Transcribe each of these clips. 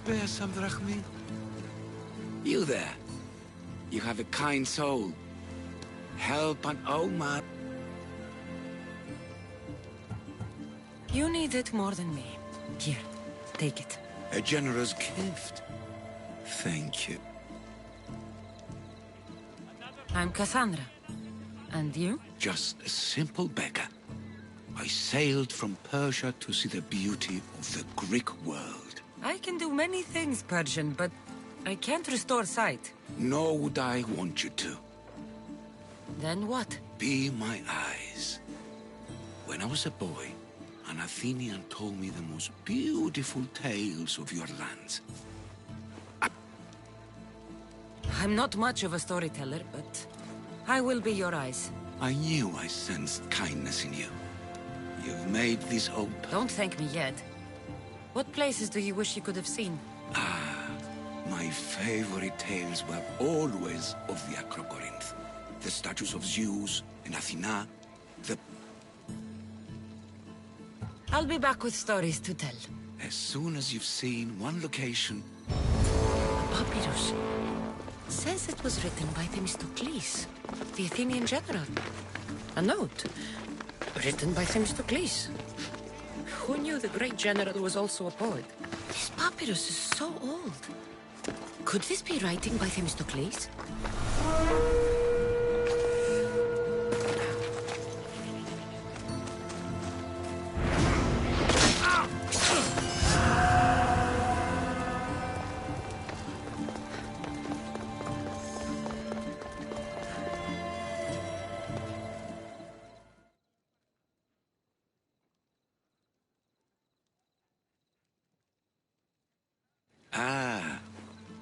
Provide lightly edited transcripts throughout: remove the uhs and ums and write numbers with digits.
spare some drachmi? You there. You have a kind soul. Help an old man. You need it more than me. Here, take it. A generous gift. Thank you. I'm Cassandra. And you? Just a simple beggar. I sailed from Persia to see the beauty of the Greek world. I can do many things, Persian, but I can't restore sight. Nor would I want you to. Then what? Be my eyes. When I was a boy, an Athenian told me the most beautiful tales of your lands. I'm not much of a storyteller, but I will be your eyes. I knew I sensed kindness in you. You've made this open. Don't thank me yet. What places do you wish you could have seen? My favorite tales were always of the Acrocorinth. The statues of Zeus and Athena, the... I'll be back with stories to tell. As soon as you've seen one location... Papyrus. Says it was written by Themistocles, the Athenian general. A note. Written by Themistocles. Who knew the great general was also a poet? This papyrus is so old. Could this be writing by Themistocles?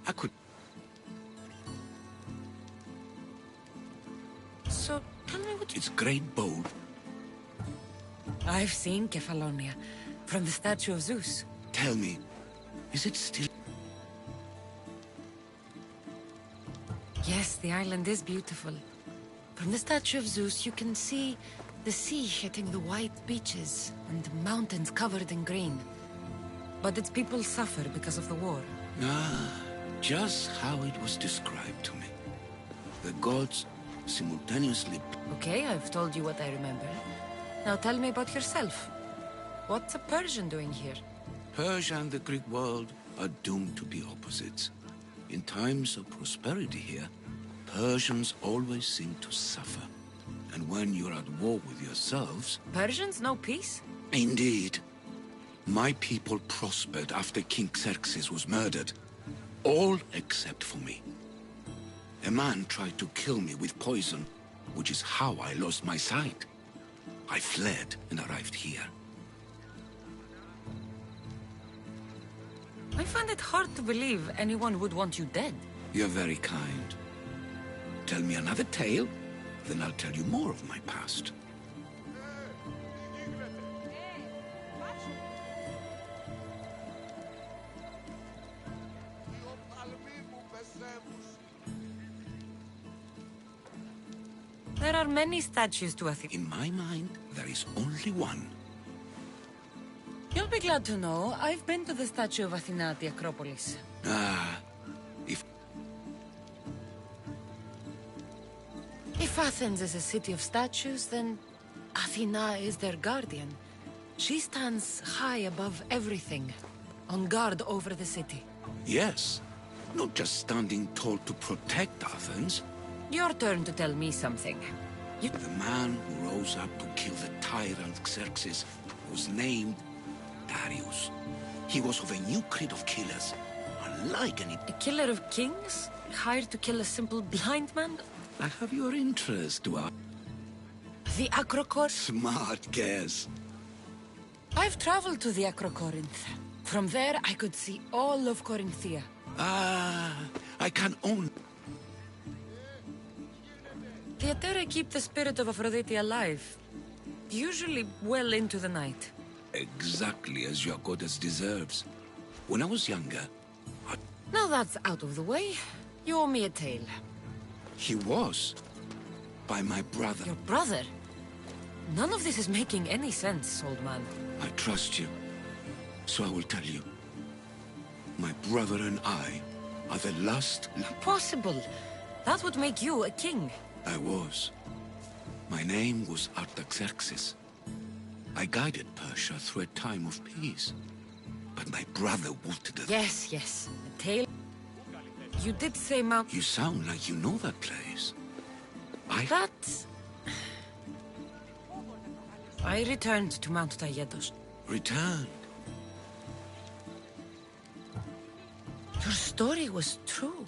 I could... So, tell me what... It's great bold. I've seen Kefalonia, from the statue of Zeus. Tell me, is it still... Yes, the island is beautiful. From the statue of Zeus, you can see the sea hitting the white beaches and the mountains covered in green. But its people suffer because of the war. Just how it was described to me. The gods simultaneously... Okay, I've told you what I remember. Now tell me about yourself. What's a Persian doing here? Persia and the Greek world are doomed to be opposites. In times of prosperity here, Persians always seem to suffer. And when you're at war with yourselves... Persians know peace? Indeed. My people prospered after King Xerxes was murdered. All except for me. A man tried to kill me with poison, which is how I lost my sight. I fled and arrived here. I find it hard to believe anyone would want you dead. You're very kind. Tell me another tale, then I'll tell you more of my past. There are many statues to Athena. In my mind, there is only one. You'll be glad to know I've been to the statue of Athena at the Acropolis. If Athens is a city of statues, then Athena is their guardian. She stands high above everything, on guard over the city. Yes, not just standing tall to protect Athens. Your turn to tell me something. The man who rose up to kill the tyrant Xerxes was named Darius. He was of a new creed of killers, unlike any... A killer of kings? Hired to kill a simple blind man? I have your interest, The Acrocorinth? Smart guess. I've traveled to the Acrocorinth. From there, I could see all of Corinthia. I can only... The Aeteri keep the spirit of Aphrodite alive, usually well into the night. Exactly as your goddess deserves. When I was younger, Now that's out of the way, you owe me a tale. He was. By my brother. Your brother? None of this is making any sense, old man. I trust you, so I will tell you. My brother and I are the last... Impossible. That would make you a king. I was. My name was Artaxerxes. I guided Persia through a time of peace. But my brother wanted it. Yes, yes. A tale. You did say Mount... You sound like you know that place. That... I returned to Mount Taygetos. Returned? Your story was true.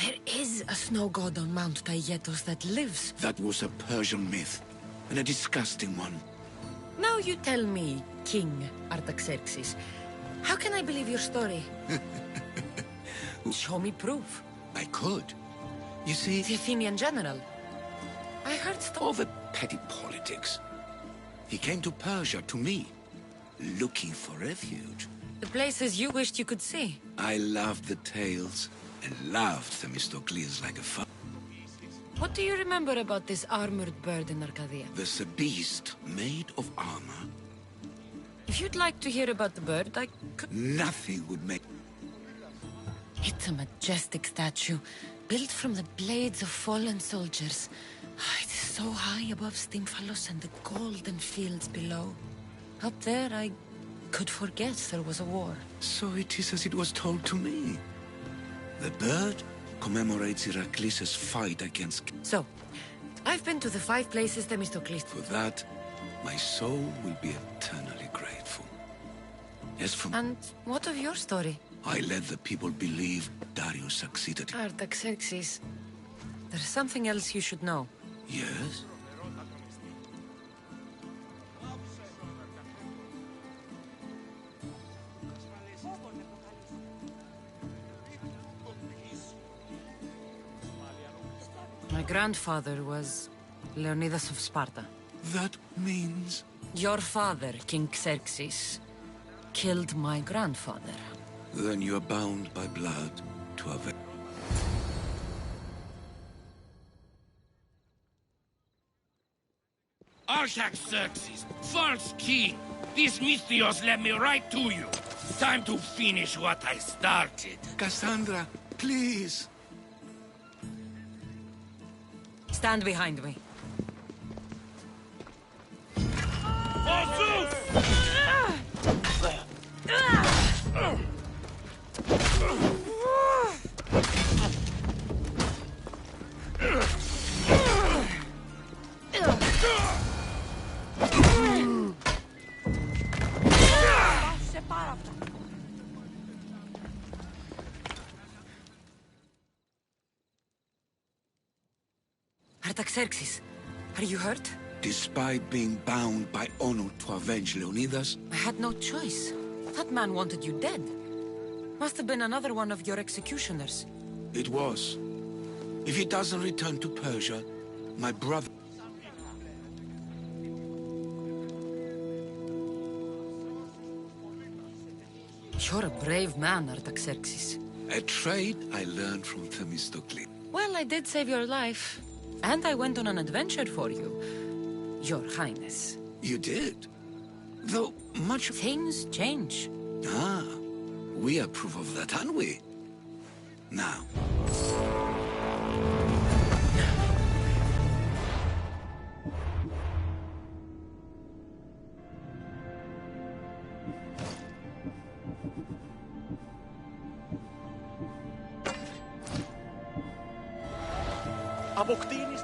There is a snow god on Mount Taygetos that lives. That was a Persian myth, and a disgusting one. Now you tell me, King Artaxerxes, how can I believe your story? Show me proof. I could. You see... The Athenian general. I heard all the petty politics. He came to Persia to me, looking for refuge. The places you wished you could see. I loved the tales, and loved Themistocles like a father. What do you remember about this armored bird in Arcadia? There's a beast made of armor. If you'd like to hear about the bird, I could... Nothing would make... It's a majestic statue, built from the blades of fallen soldiers. It is so high above Stymphalos and the golden fields below. Up there, I could forget there was a war. So it is as it was told to me. The bird commemorates Heracles' fight against... So, I've been to the 5 places Themistocles... For that, my soul will be eternally grateful. As for... And what of your story? I let the people believe Darius succeeded. Artaxerxes, there's something else you should know. Yes? My grandfather was Leonidas of Sparta. That means... Your father, King Xerxes, killed my grandfather. Then you are bound by blood to avenge. Artaxerxes, false king! These Mystios led me right to you. Time to finish what I started. Cassandra, please! Stand behind me. For Zeus! Artaxerxes, are you hurt? Despite being bound by honor to avenge Leonidas, I had no choice. That man wanted you dead. Must have been another one of your executioners. it was. If he doesn't return to Persia, my brother... You're a brave man, Artaxerxes. A trait I learned from Themistocles. Well, I did save your life. And I went on an adventure for you, Your Highness. You did? Though much... Things change. Ah, we are proof of that, aren't we? Now... Αποκτήνεις...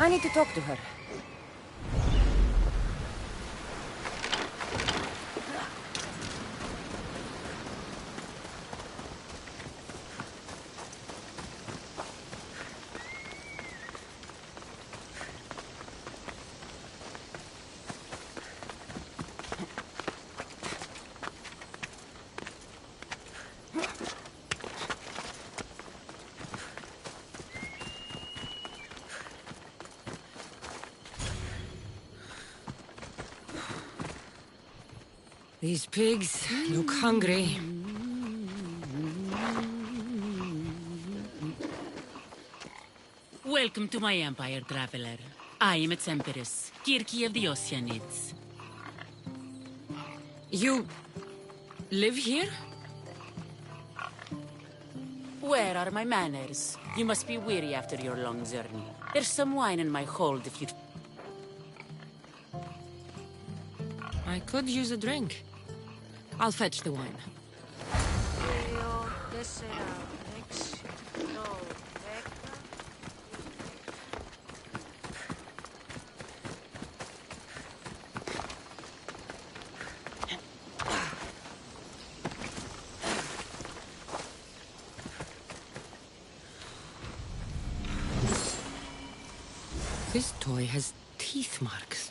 I need to talk to her. These pigs look hungry. Welcome to my empire, traveler. I am its empress, Kirki of the Oceanids. You live here? Where are my manners? You must be weary after your long journey. There's some wine in my hold if you'd... I could use a drink. I'll fetch the wine. This toy has teeth marks.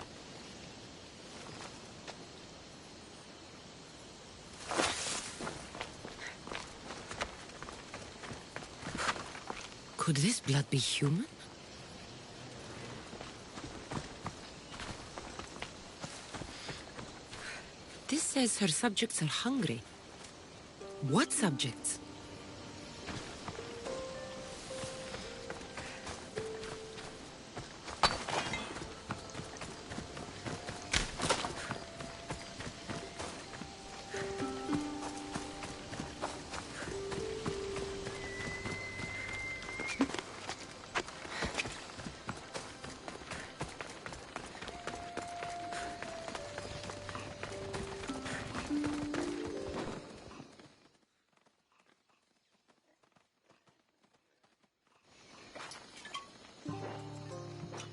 Could this blood be human? This says her subjects are hungry. What subjects?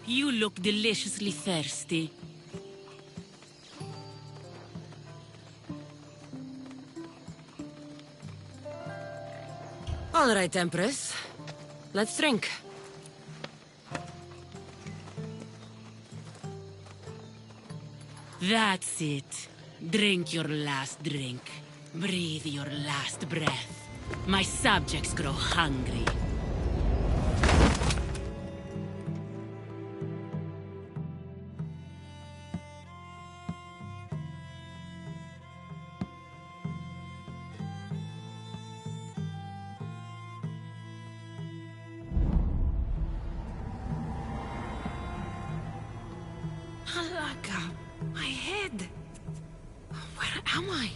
You look deliciously thirsty. All right, Empress. Let's drink. That's it. Drink your last drink. Breathe your last breath. My subjects grow hungry. Alaka, my head. Where am I?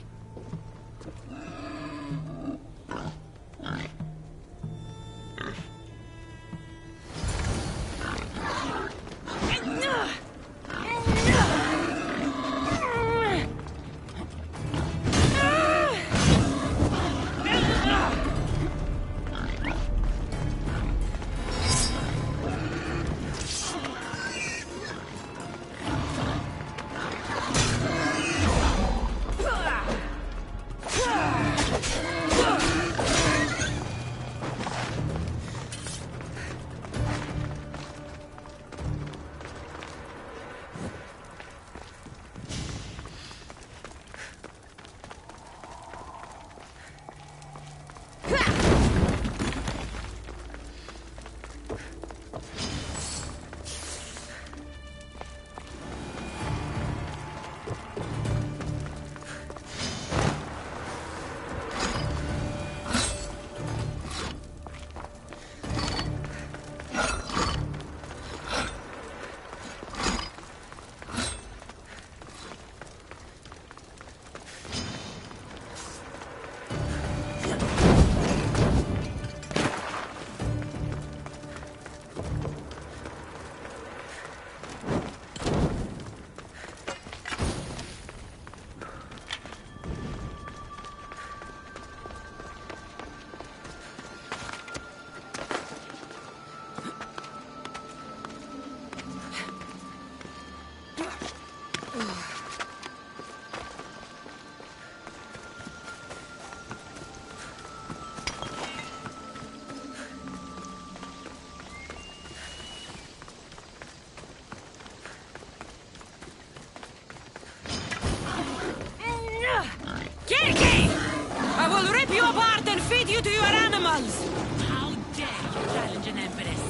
Kirky! I will rip you apart and feed you to your animals! How dare you challenge an empress?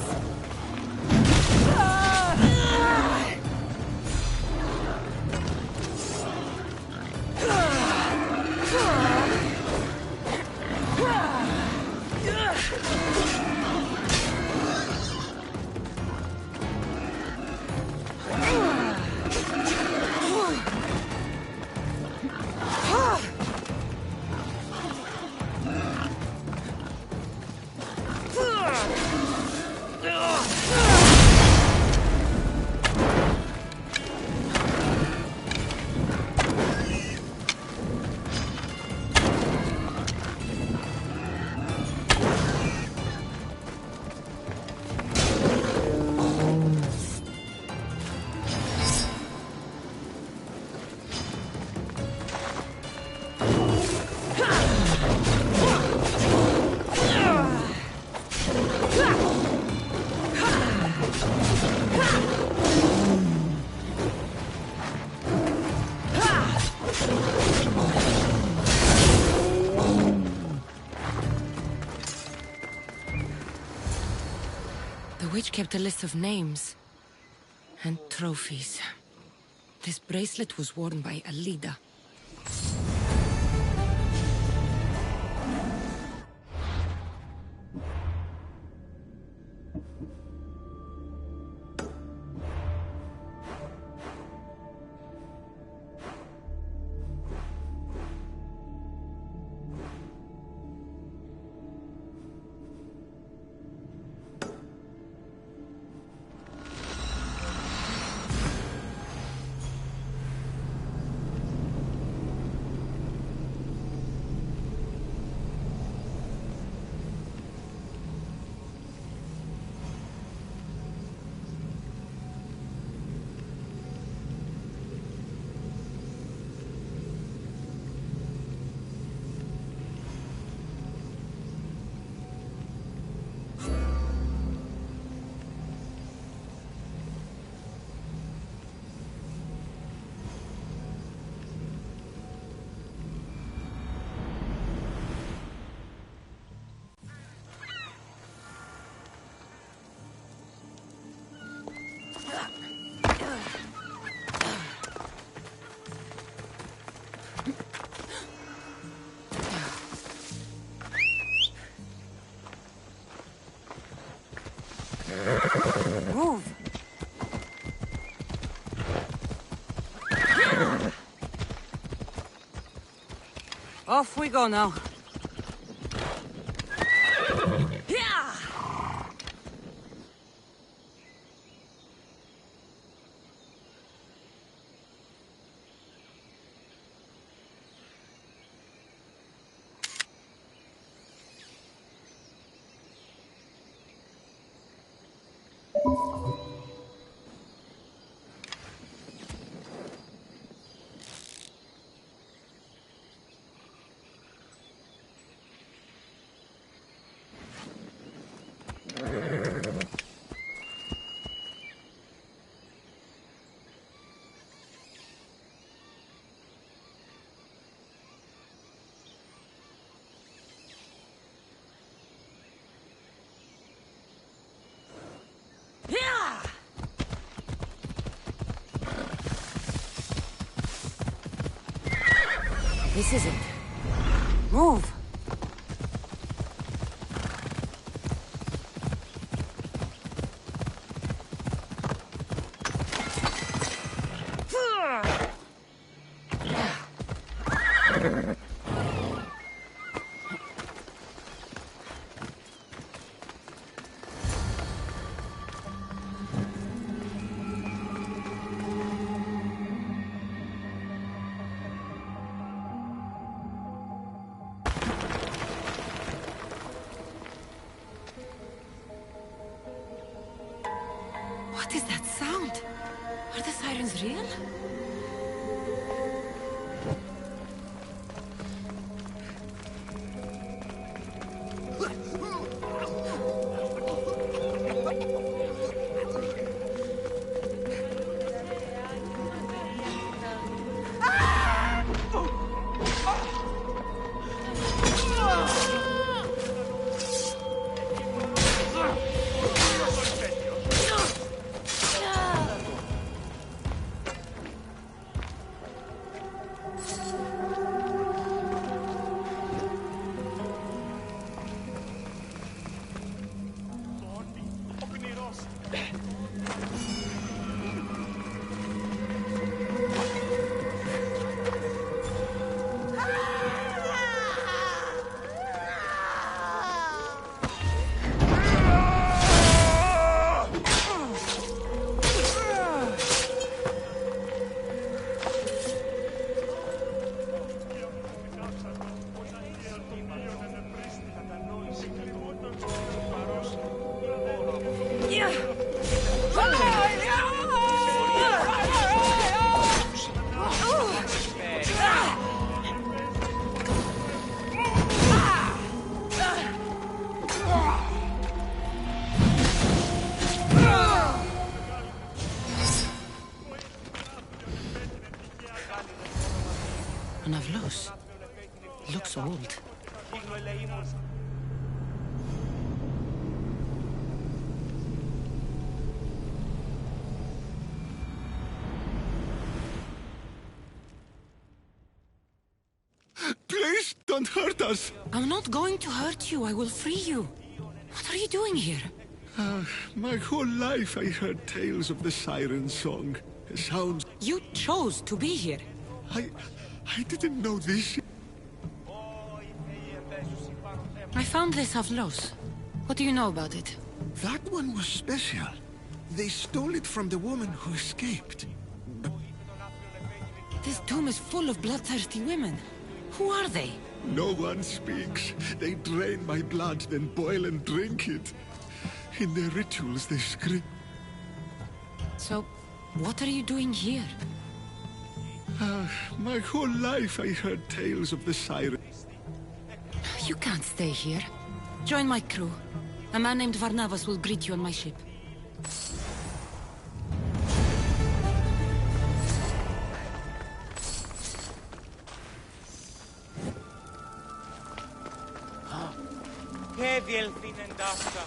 The witch kept a list of names and trophies. This bracelet was worn by a leader. Move! Off we go now. This is it. Move! What is that sound? Are the sirens real? looks old. Please, don't hurt us. I'm not going to hurt you. I will free you. What are you doing here? My whole life I heard tales of the siren song. Sounds... You chose to be here. I didn't know this. I found this house. What do you know about it? That one was special. They stole it from the woman who escaped. This tomb is full of bloodthirsty women. Who are they? No one speaks. They drain my blood, then boil and drink it. In their rituals, they scream. So, what are you doing here? My whole life I heard tales of the siren. You can't stay here. Join my crew. A man named Varnavas will greet you on my ship. Και διελθύνεν ταύτα.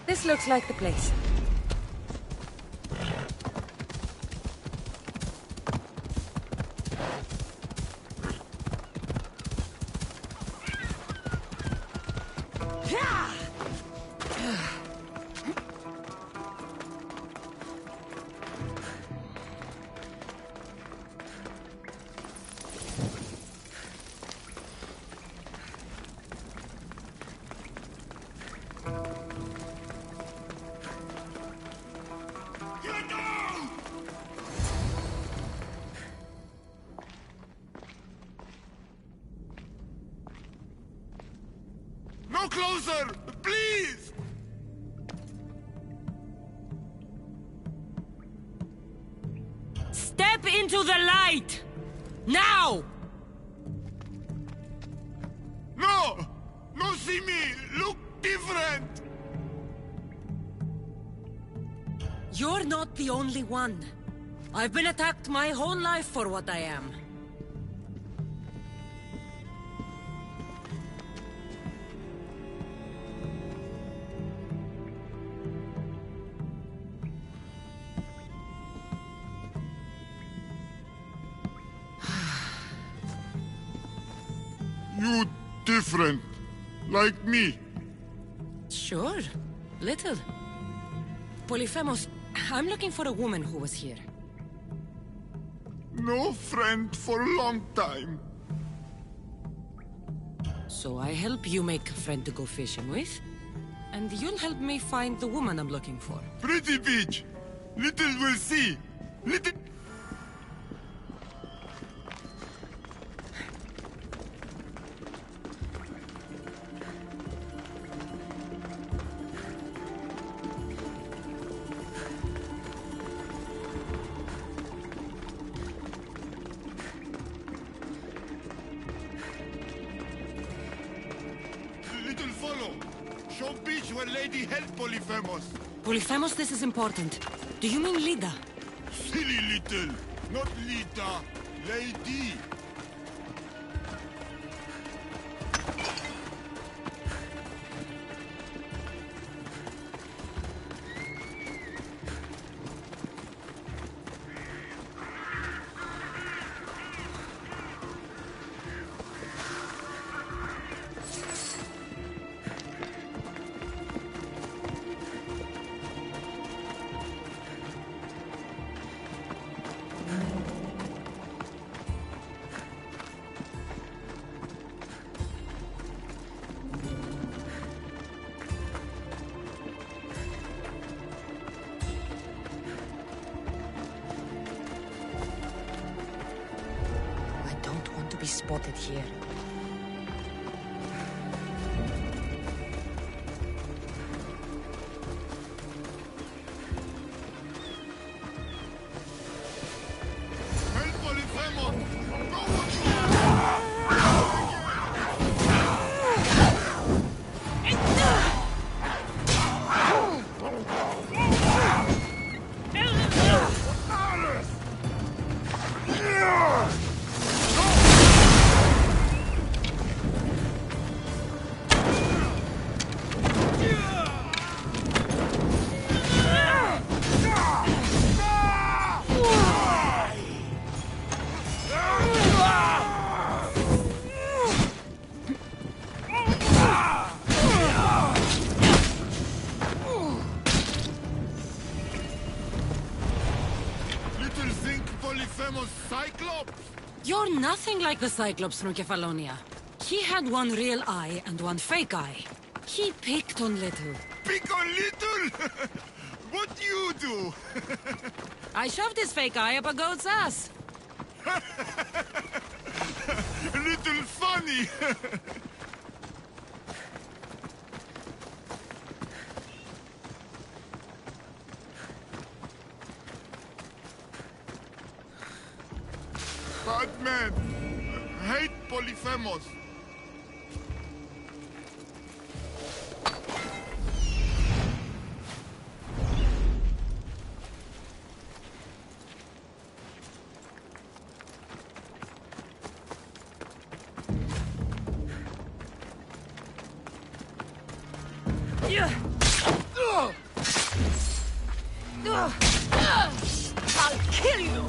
This looks like the place. No closer! Please! Step into the light! Now! No! No, see me! Look different! You're not the only one. I've been attacked my whole life for what I am. You different. Like me. Sure. Little. Polyphemos, I'm looking for a woman who was here. No friend for a long time. So I help you make a friend to go fishing with, and you'll help me find the woman I'm looking for. Pretty beach. Little will see. Little... your lady help Polyphemus. Polyphemus, this is important. Do you mean Lida? Silly little. Not Lita. Lady. Be spotted here. Help Polyphemus. Cyclops! You're nothing like the Cyclops from Kefalonia. He had one real eye and one fake eye. He picked on little. Pick on little? What do you do? I shoved his fake eye up a goat's ass. Little funny. Bad man. Hate Polyphemus. I'll kill you!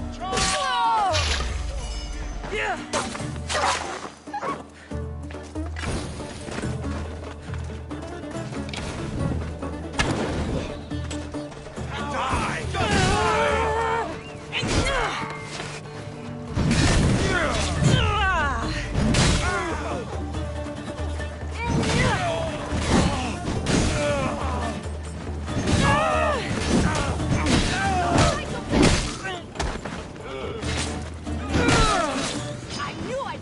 I knew I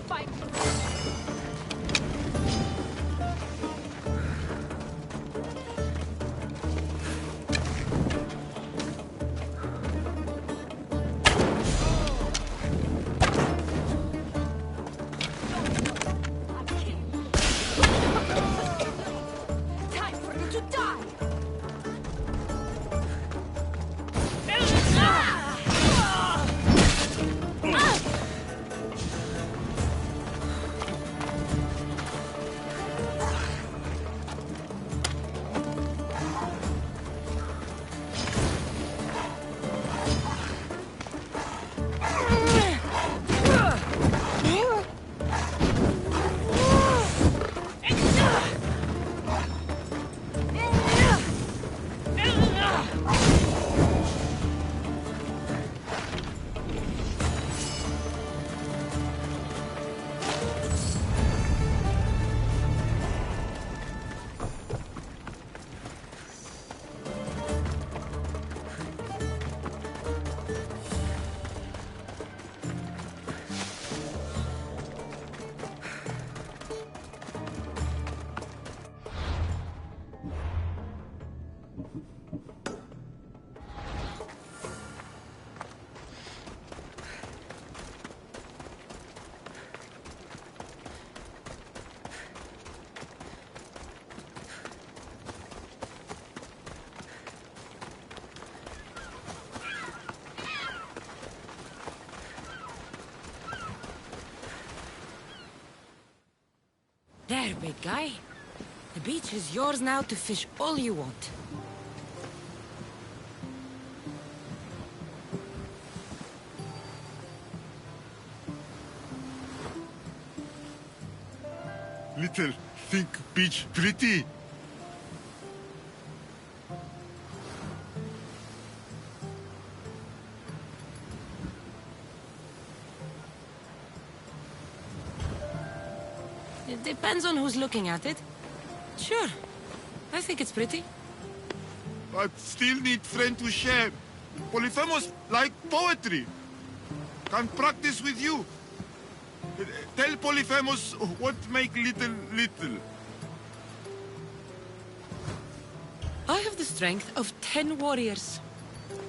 There, big guy. The beach is yours now to fish all you want. Little, think beach pretty. It depends on who's looking at it. Sure. I think it's pretty. But still need friend to share. Polyphemus like poetry. Can practice with you. Tell Polyphemus what make little little. I have the strength of 10 warriors.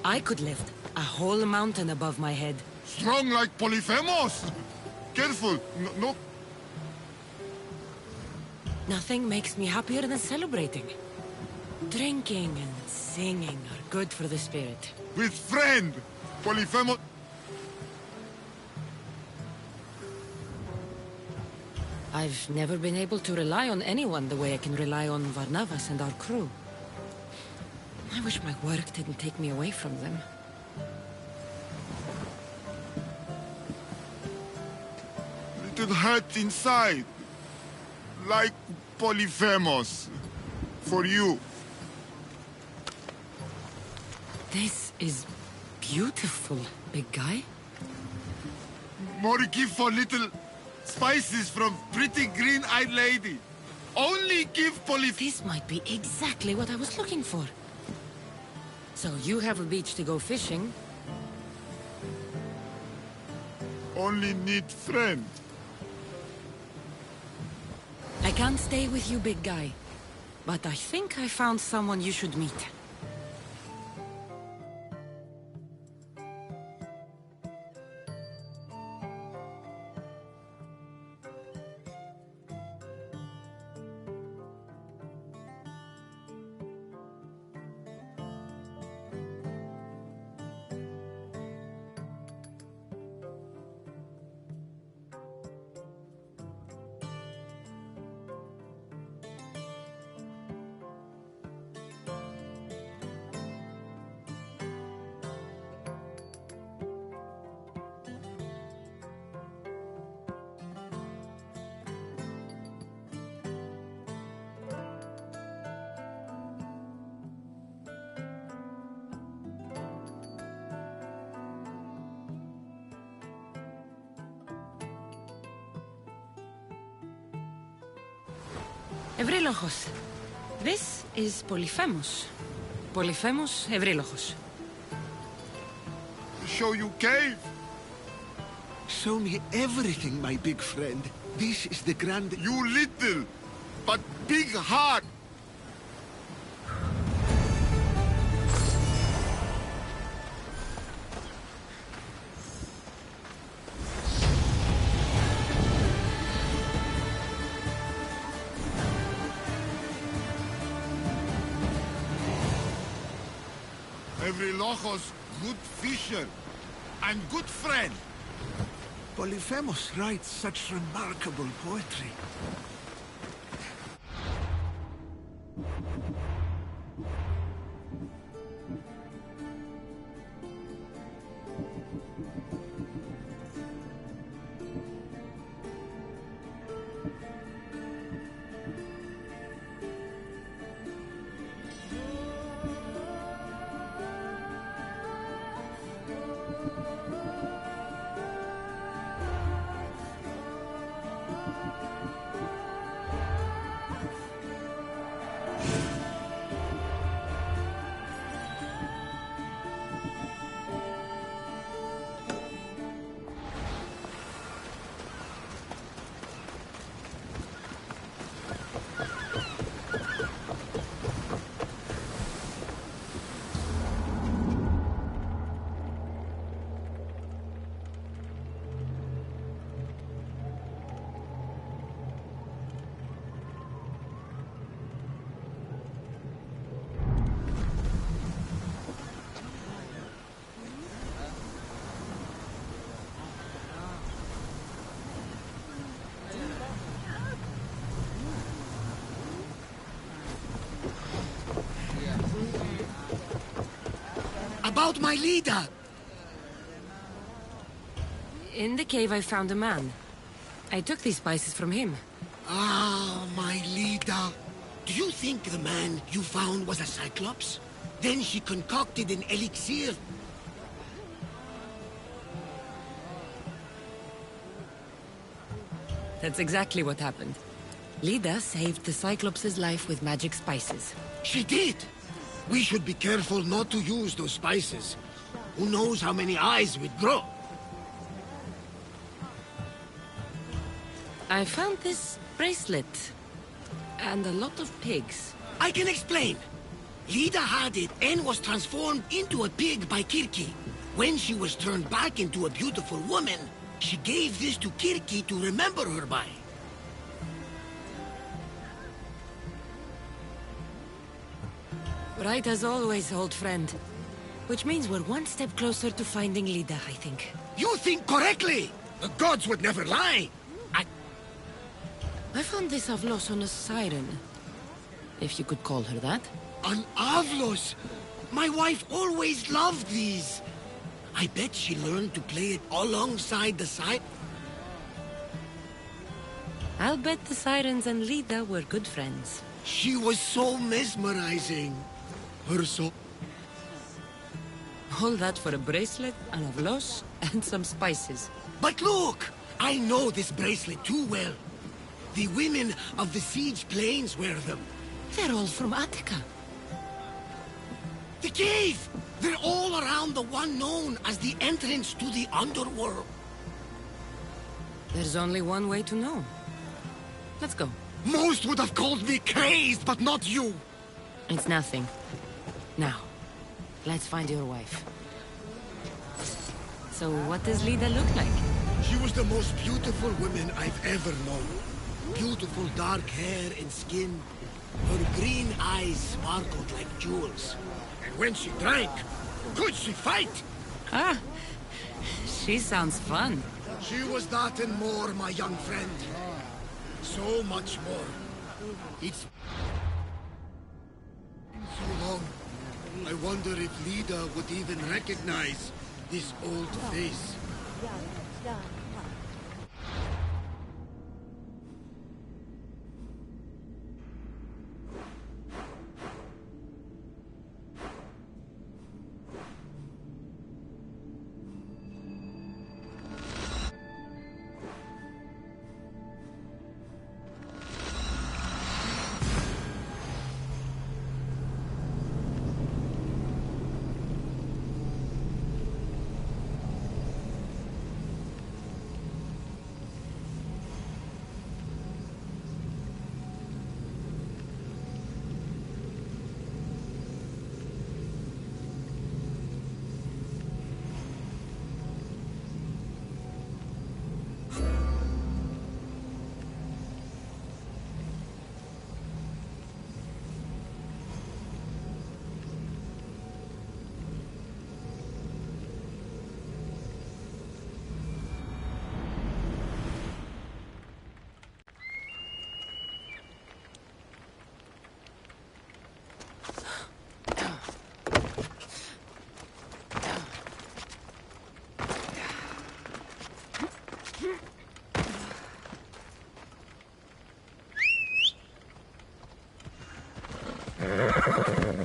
I could lift a whole mountain above my head. Strong like Polyphemus. Careful, no. Nothing makes me happier than celebrating. Drinking and singing are good for the spirit. With friend, Polyphemus. I've never been able to rely on anyone the way I can rely on Varnavas and our crew. I wish my work didn't take me away from them. Little hurt inside. Like Polyphemus. For you. This is beautiful, big guy. More give for little spices from pretty green-eyed lady. Only give Polyphemus. This might be exactly what I was looking for. So you have a beach to go fishing. Only need friend. I can't stay with you, big guy. But I think I found someone you should meet. Ευρύλοχος. This is Polyphemus. Polyphemus Ευρύλοχος. Show you cave. Show me everything, my big friend. This is the grand... You little, but big heart. Eurylochos, good fisher and good friend. Polyphemus writes such remarkable poetry. about my leader? In the cave I found a man. I took these spices from him. Ah, my leader. Do you think the man you found was a Cyclops? Then she concocted an elixir. That's exactly what happened. Lida saved the Cyclops' life with magic spices. She did! We should be careful not to use those spices. Who knows how many eyes we'd grow? I found this bracelet. And a lot of pigs. I can explain. Lida had it and was transformed into a pig by Kirki. When she was turned back into a beautiful woman, she gave this to Kirki to remember her by. Right as always, old friend. Which means we're one step closer to finding Lida, I think. You think correctly! The gods would never lie! I found this Avlos on a siren. If you could call her that. An Avlos! My wife always loved these! I bet she learned to play it alongside the siren. I'll bet the sirens and Lida were good friends. She was so mesmerizing. Her so... All that for a bracelet, an Avlos, and some spices. But look! I know this bracelet too well. The women of the Siege Plains wear them. They're all from Attica. The cave! They're all around the one known as the entrance to the underworld. There's only one way to know. Let's go. Most would have called me crazed, but not you. It's nothing. Now, let's find your wife. So what does Lida look like? She was the most beautiful woman I've ever known. Beautiful dark hair and skin. Her green eyes sparkled like jewels. And when she drank, could she fight? Ah, she sounds fun. She was that and more, my young friend. So much more. It's been so long. I wonder if Lida would even recognize this old face.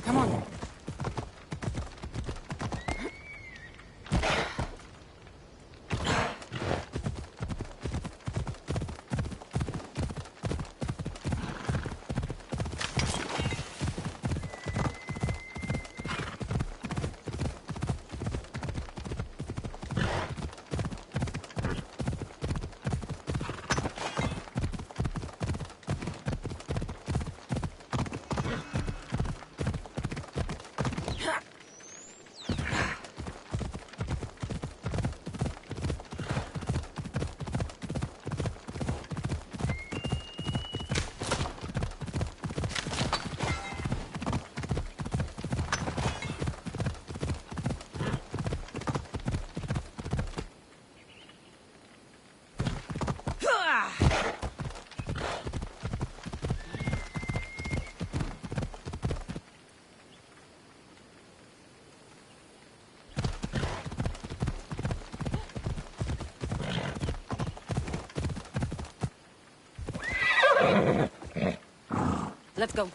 Come on. Let's go.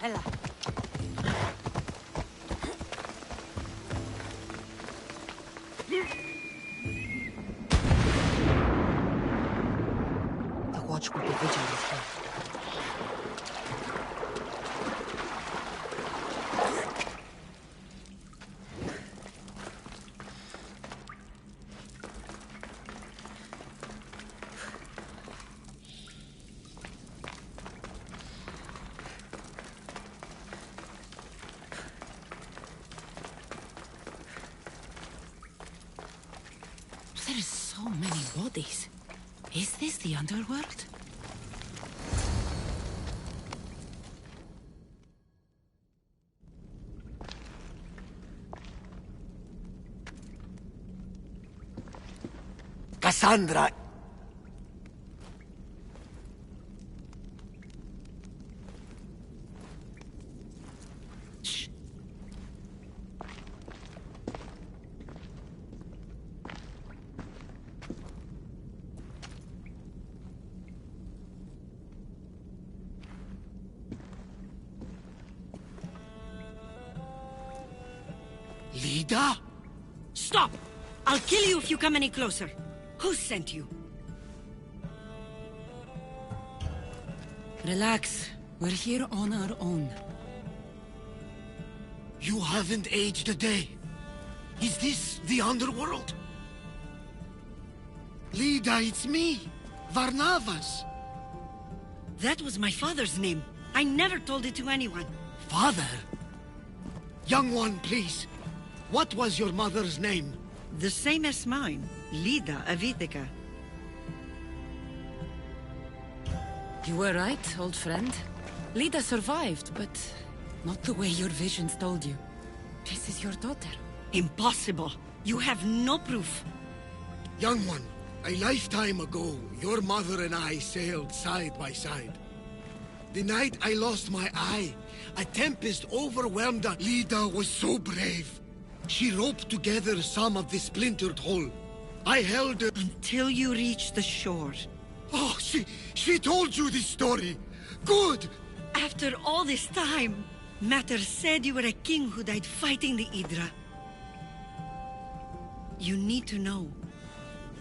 Ella. The watch will be vigilant here. There are so many bodies. Is this the underworld? Cassandra. Shh. Lida? Stop! I'll kill you if you come any closer. Who sent you? Relax. We're here on our own. You haven't aged a day. Is this the underworld? Lida, it's me, Varnavas. That was my father's name. I never told it to anyone. Father? Young one, please. What was your mother's name? The same as mine. Lida Avitica. You were right, old friend. Lida survived, but not the way your visions told you. This is your daughter. Impossible. You have no proof. Young one, a lifetime ago, your mother and I sailed side by side. The night I lost my eye, a tempest overwhelmed us. Lida was so brave. She roped together some of the splintered hull. I held her Until you reach the shore. Oh, she told you this story. Good. After all this time, Mater said you were a king who died fighting the Hydra. You need to know.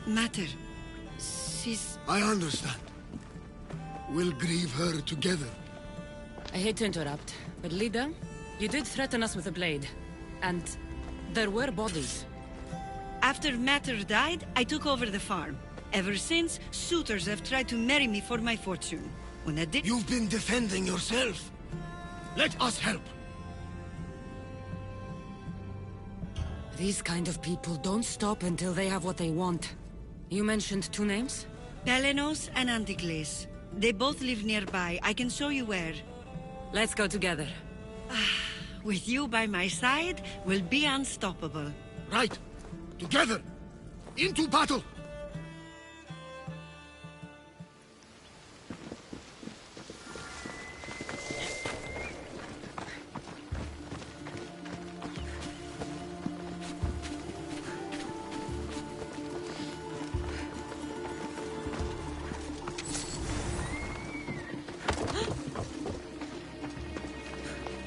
Mater, she's... I understand. We'll grieve her together. I hate to interrupt, but Lida, you did threaten us with a blade. And there were bodies. After Mater died, I took over the farm. Ever since, suitors have tried to marry me for my fortune. When I did... You've been defending yourself. Let us help. These kind of people don't stop until they have what they want. You mentioned two names? Pelenos and Anticles. They both live nearby. I can show you where. Let's go together. With you by my side, we'll be unstoppable. Right. Together. Into battle.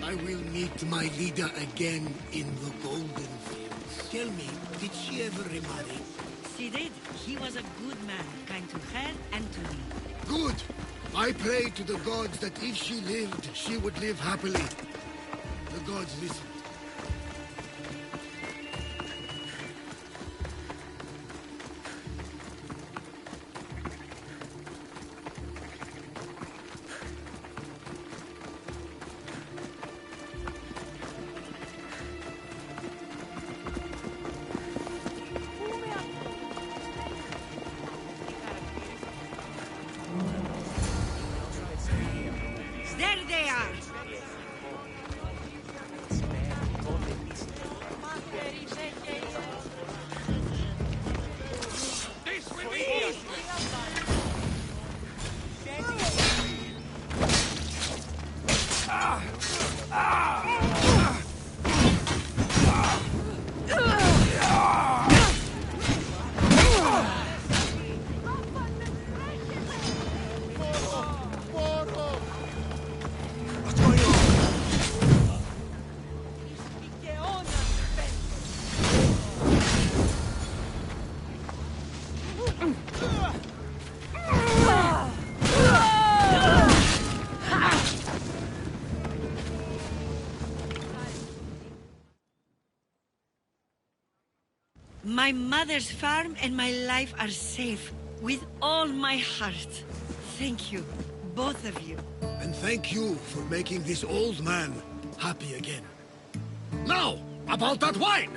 I will meet my Lida again in the Golden Fields. Tell me, did she ever remarry? She did. He was a good man, kind to her and to me. Good. I prayed to the gods that if she lived, she would live happily. The gods listened. There they are! My mother's farm and my life are safe. With all my heart. Thank you, both of you. And thank you for making this old man happy again. Now, about that wine!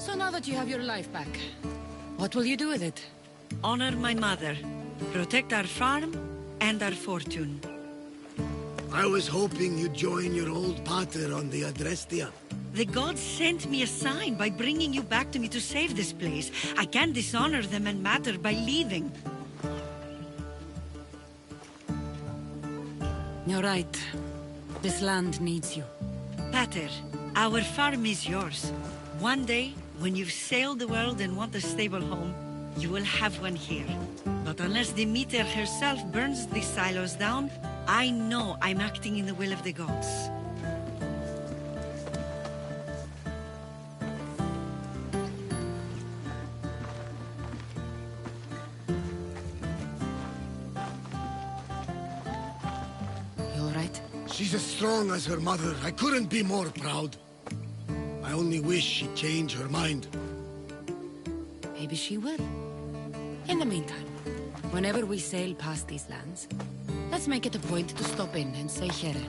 So now that you have your life back, what will you do with it? Honor my mother. Protect our farm and our fortune. I was hoping you'd join your old pater on the Adrestia. The gods sent me a sign by bringing you back to me to save this place. I can't dishonor them and matter by leaving. You're right. This land needs you. Pater, our farm is yours. One day, when you've sailed the world and want a stable home, you will have one here. But unless Demeter herself burns these silos down, I know I'm acting in the will of the gods. You all right? She's as strong as her mother. I couldn't be more proud. I only wish she'd change her mind. Maybe she will. In the meantime, whenever we sail past these lands, let's make it a point to stop in and say here.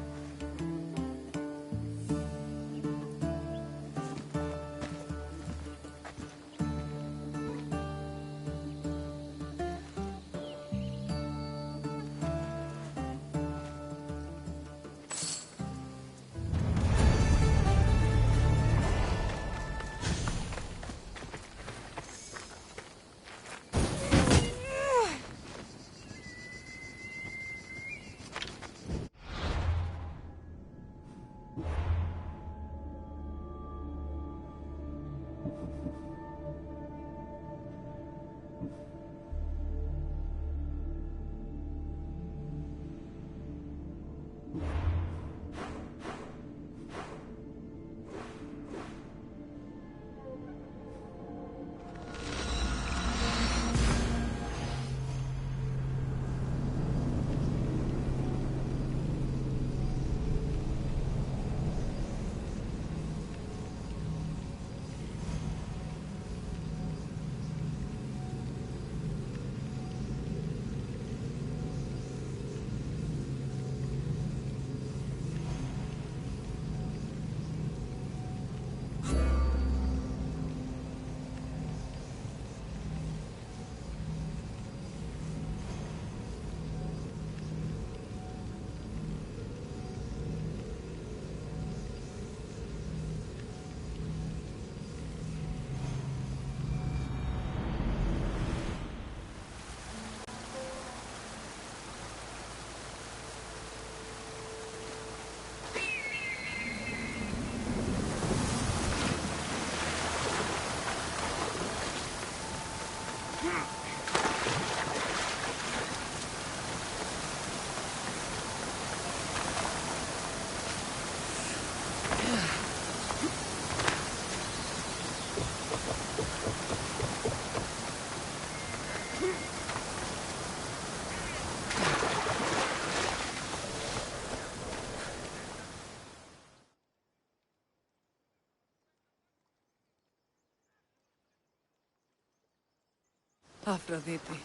Aphrodite,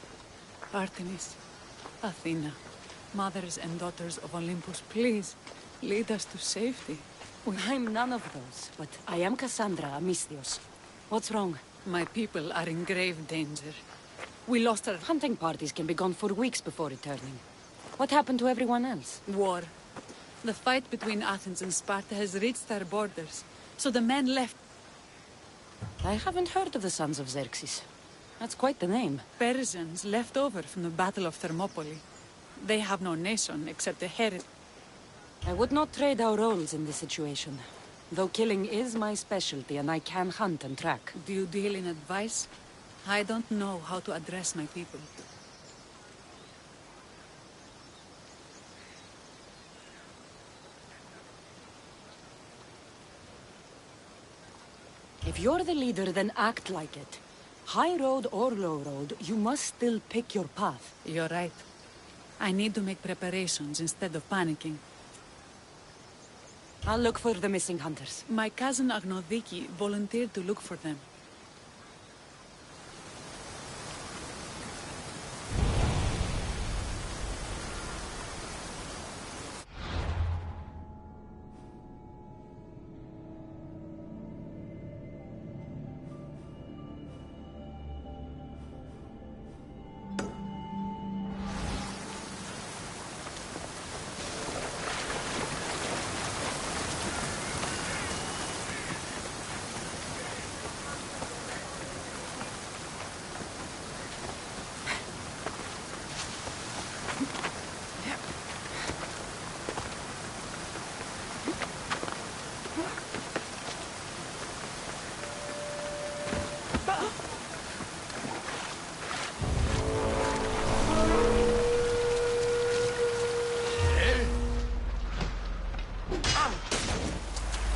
Artemis, Athena, mothers and daughters of Olympus, please, lead us to safety. I'm none of those, but I am Cassandra Amistios. What's wrong? My people are in grave danger. We lost our Hunting parties can be gone for weeks before returning. What happened to everyone else? war. The fight between Athens and Sparta has reached our borders, so the men left. I haven't heard of the sons of Xerxes. That's quite the name. Persians left over from the Battle of Thermopylae. They have no nation except the heritage. I would not trade our roles in this situation. Though killing is my specialty and I can hunt and track. Do you deal in advice? I don't know how to address my people. If you're the leader, then act like it. High road or low road, you must still pick your path. You're right. I need to make preparations instead of panicking. I'll look for the missing hunters. My cousin Agnodiki volunteered to look for them.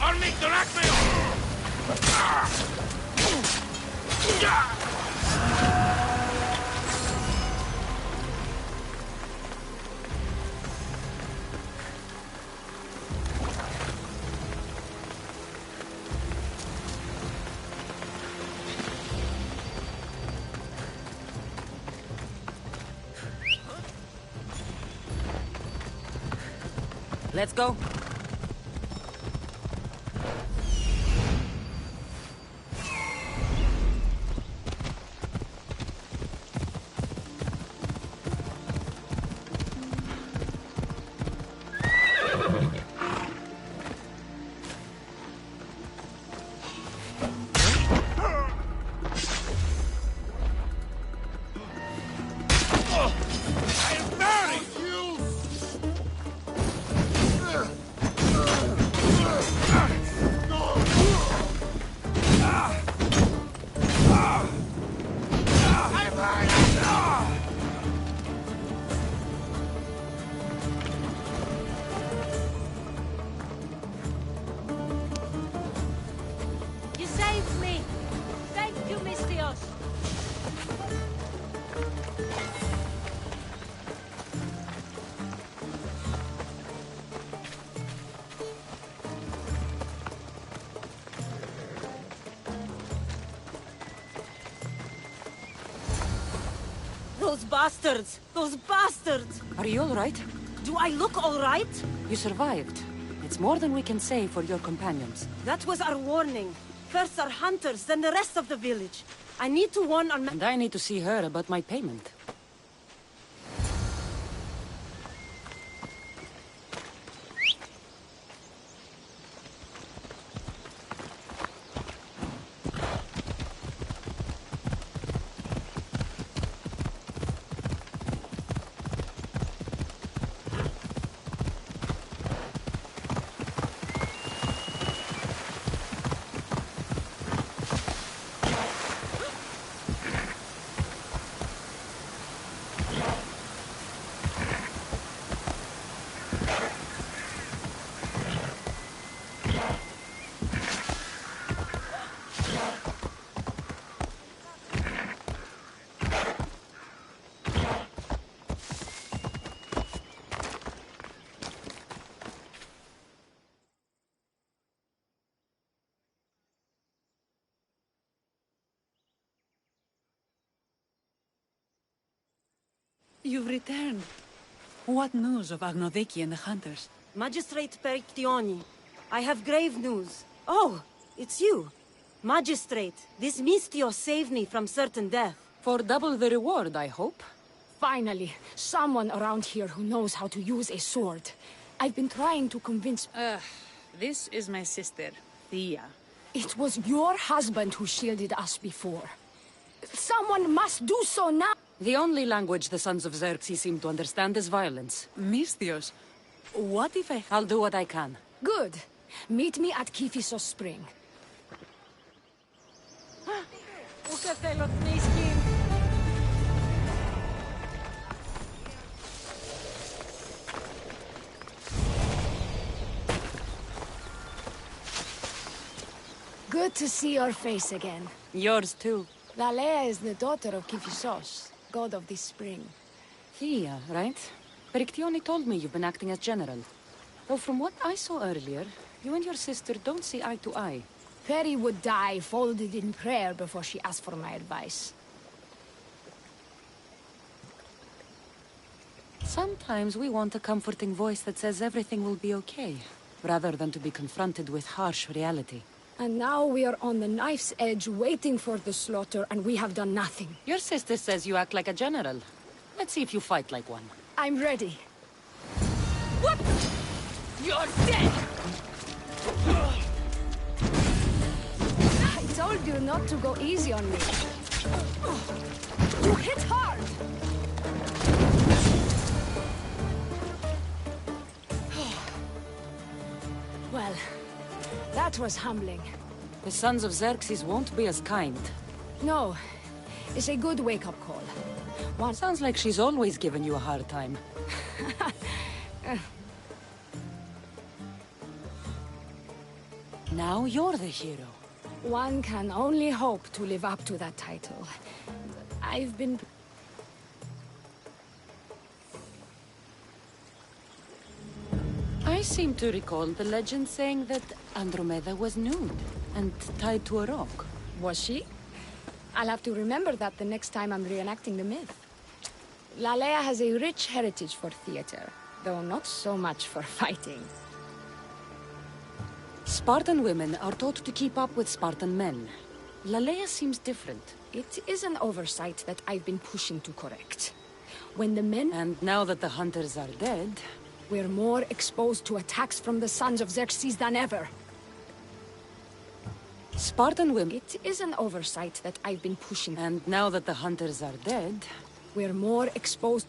I'll make the rack mail! Let's go. You saved me! Thank you, Mistios! Those bastards! Those bastards! Are you all right? Do I look all right? You survived. It's more than we can say for your companions. That was our warning. First our hunters, then the rest of the village. I need to warn our And I need to see her about my payment. You've returned. What news of Agnodeki and the hunters? Magistrate Perictioni, I have grave news. Oh, it's you. Magistrate, this Mistio saved me from certain death. For double the reward, I hope. Finally, someone around here who knows how to use a sword. I've been trying to convince... This is my sister, Thea. It was your husband who shielded us before. Someone must do so now! The only language the Sons of Xerxes seem to understand is violence. Misthios, what if I... I'll do what I can. Good. Meet me at Kiphisos Spring. Good to see your face again. Yours too. Lalea is the daughter of Kiphisos, god of the spring. Thea, right? Perictione told me you've been acting as general. Though from what I saw earlier, you and your sister don't see eye to eye. Peri would die folded in prayer before she asked for my advice. Sometimes we want a comforting voice that says everything will be okay, rather than to be confronted with harsh reality. And now we are on the knife's edge waiting for the slaughter, and we have done nothing. Your sister says you act like a general. Let's see if you fight like one. I'm ready. What? You're dead! I told you not to go easy on me. You hit hard! Well, that was humbling. The Sons of Xerxes won't be as kind. No, it's a good wake-up call. One sounds like she's always given you a hard time. Now you're the hero. One can only hope to live up to that title. I've been... I seem to recall the legend saying that Andromeda was nude and tied to a rock. Was she? I'll have to remember that the next time I'm reenacting the myth. Lalea has a rich heritage for theater, though not so much for fighting. Spartan women are taught to keep up with Spartan men. Lalea seems different. It is an oversight that I've been pushing to correct. When the men... And now that the hunters are dead... We're more exposed to attacks from the Sons of Xerxes than ever. Spartan women... It is an oversight that I've been pushing... And now that the hunters are dead... We're more exposed...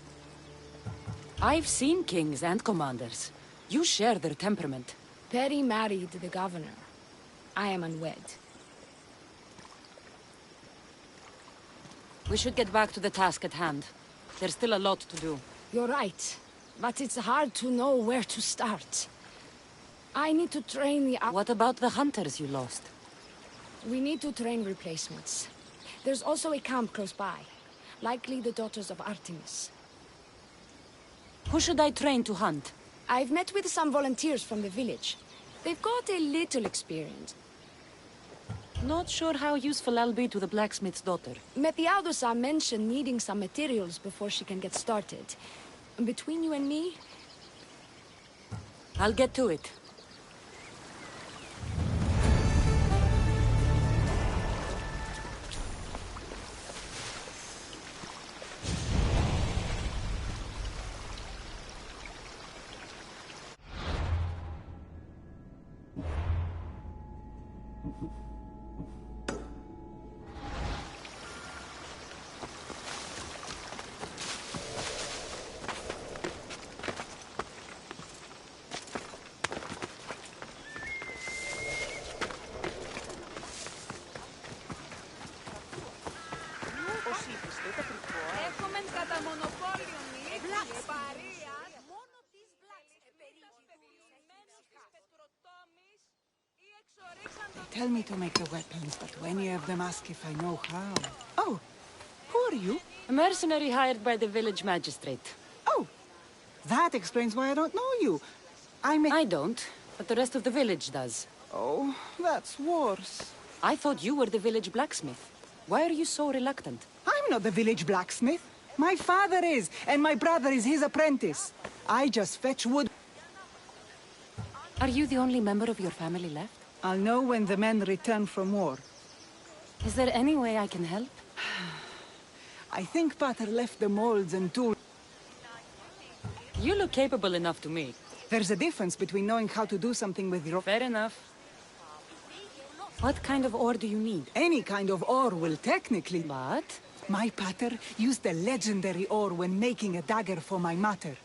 I've seen kings and commanders. You share their temperament. Peri married the governor. I am unwed. We should get back to the task at hand. There's still a lot to do. You're right. But it's hard to know where to start. I need to train the... What about the hunters you lost? We need to train replacements. There's also a camp close by. Likely the daughters of Artemis. Who should I train to hunt? I've met with some volunteers from the village. They've got a little experience. Not sure how useful I'll be to the blacksmith's daughter. Methiadosa mentioned needing some materials before she can get started. Between you and me... I'll get to it. Tell me to make the weapons, but when you have them, ask if I know how. Oh, who are you? A mercenary hired by the village magistrate. Oh, that explains why I don't know you. I don't, but the rest of the village does. Oh, that's worse. I thought you were the village blacksmith. Why are you so reluctant? I'm not the village blacksmith. My father is, and my brother is his apprentice. I just fetch wood. Are you the only member of your family left? I'll know when the men return from war. Is there any way I can help? I think Pater left the molds and tools. You look capable enough to me. There's a difference between knowing how to do something with your... Fair enough. What kind of ore do you need? Any kind of ore will technically... But My pater used the legendary ore when making a dagger for my mater.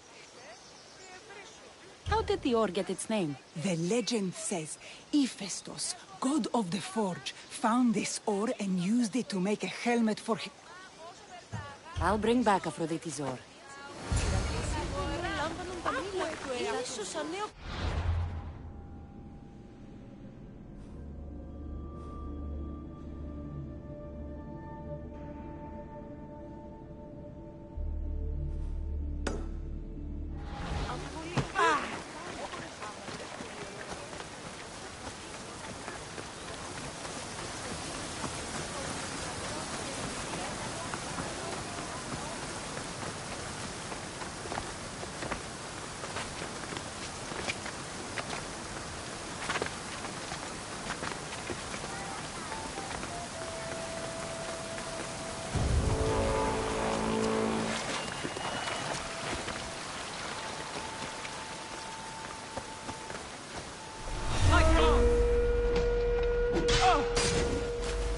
How did the ore get its name? The legend says Hephaestus, god of the forge, found this ore and used it to make a helmet for him. I'll bring back Aphrodite's ore.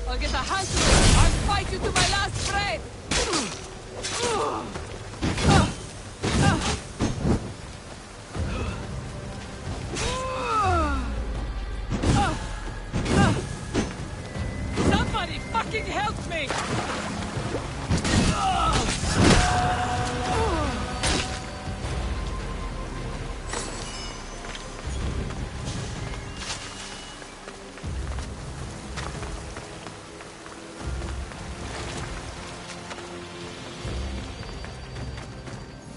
I'll get a hand to it. I'll fight you to my last breath. Somebody fucking help me!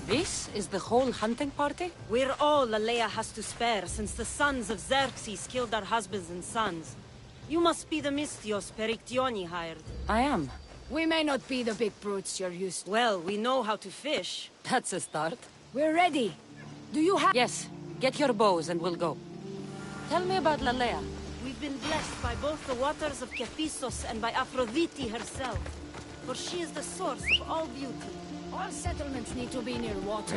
This is the whole hunting party? We're all Aleia has to spare since the sons of Xerxes killed our husbands and sons. You must be the Mystios Perictioni hired. I am. We may not be the big brutes you're used to. Well, we know how to fish. That's a start. We're ready. Do you have... Yes. Get your bows and we'll go. Tell me about Lalea. We've been blessed by both the waters of Kephisos and by Aphrodite herself. For she is the source of all beauty. All settlements need to be near water.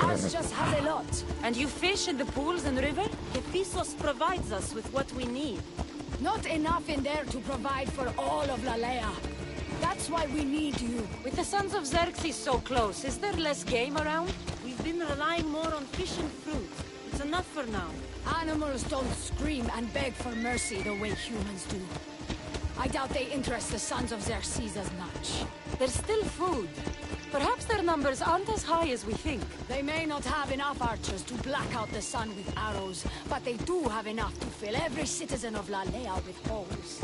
Ours just has a lot. And you fish in the pools and river? Kephisos provides us with what we need. Not enough in there to provide for all of Lalea. That's why we need you. With the sons of Xerxes so close, is there less game around? We've been relying more on fish and fruit. It's enough for now. Animals don't scream and beg for mercy the way humans do. I doubt they interest the sons of Xerxes as much. There's still food. Perhaps their numbers aren't as high as we think. They may not have enough archers to black out the sun with arrows, but they do have enough to fill every citizen of Lalea with holes.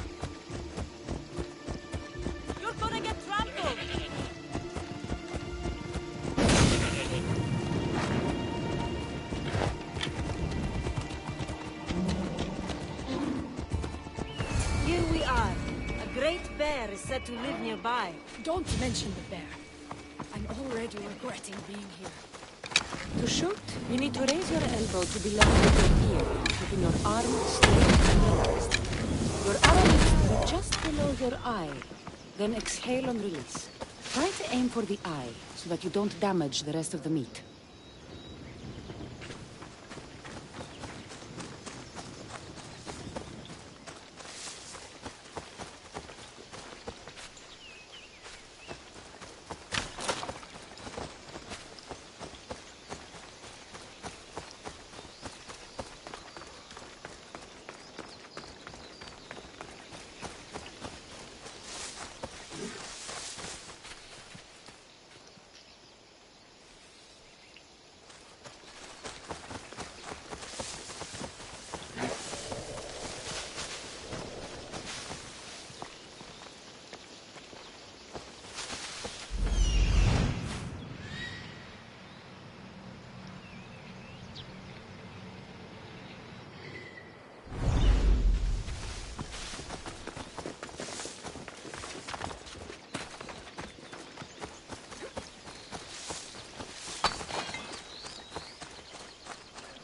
You're gonna get trampled! Here we are. A great bear is said to live nearby. Don't mention the bear. I'm already regretting being here. To shoot, you need to raise your elbow to be level with your ear, keeping your arm straight and relaxed. Your arrow needs to be just below your eye. Then exhale and release. Try to aim for the eye, so that you don't damage the rest of the meat.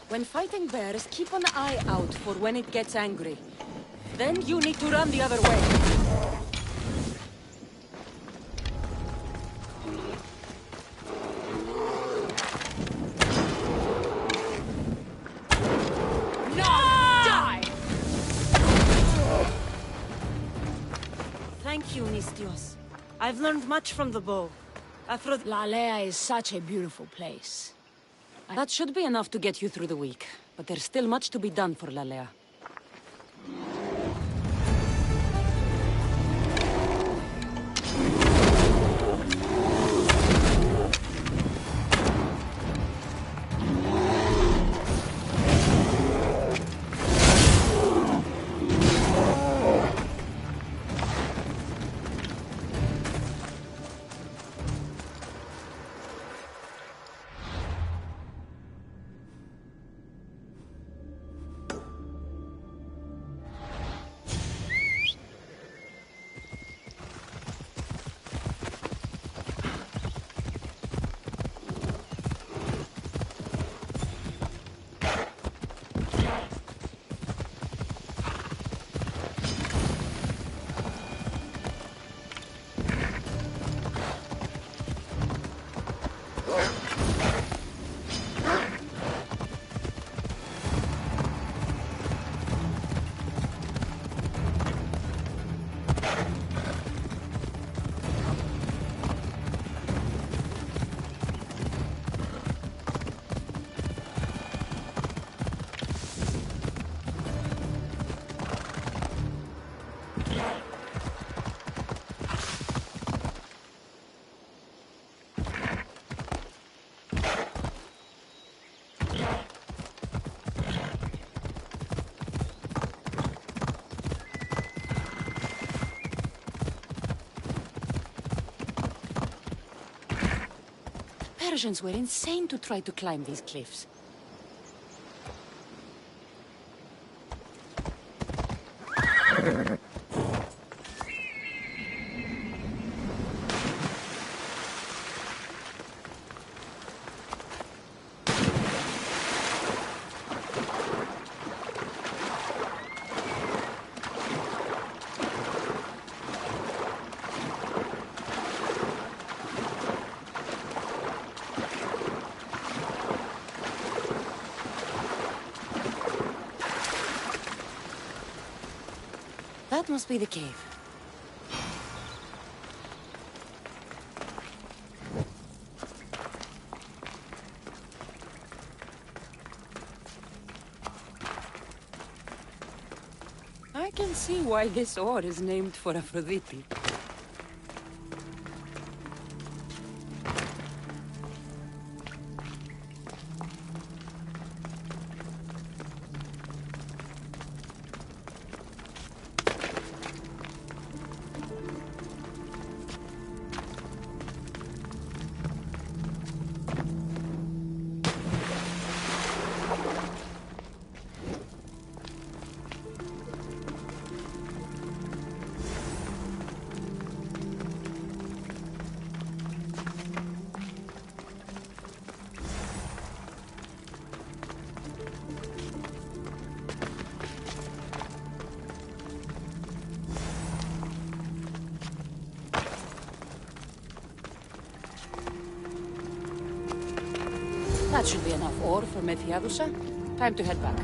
When fighting bears, keep an eye out for when it gets angry. Then you need to run the other way. Die! Thank you, Mystios. I've learned much from the bow. Lalea is such a beautiful place. That should be enough to get you through the week. But there's still much to be done for Lalea. Persians were insane to try to climb these cliffs. That must be the cave. I can see why this ore is named for Aphrodite. That should be enough ore for Methiadusa. Time to head back.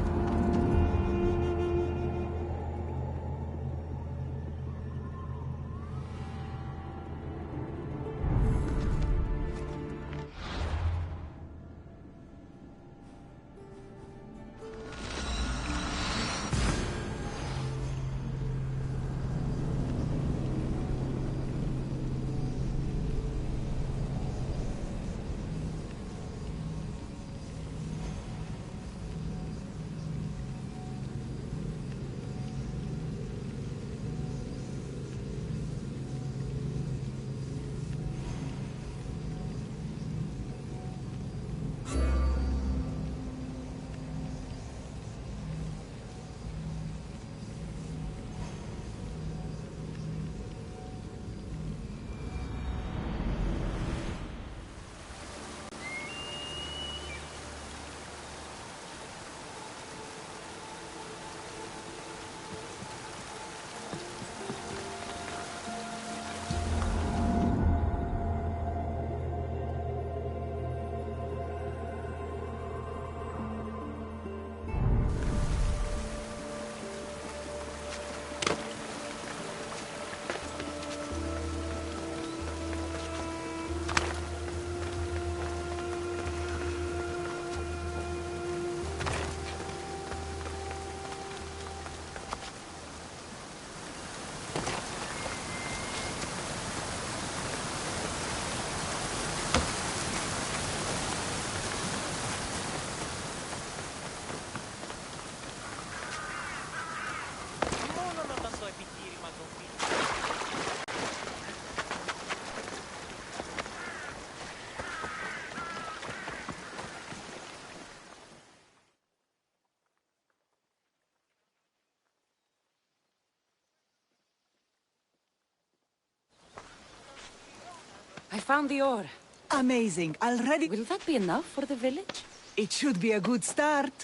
found the ore. Amazing. Already... Will that be enough for the village? It should be a good start.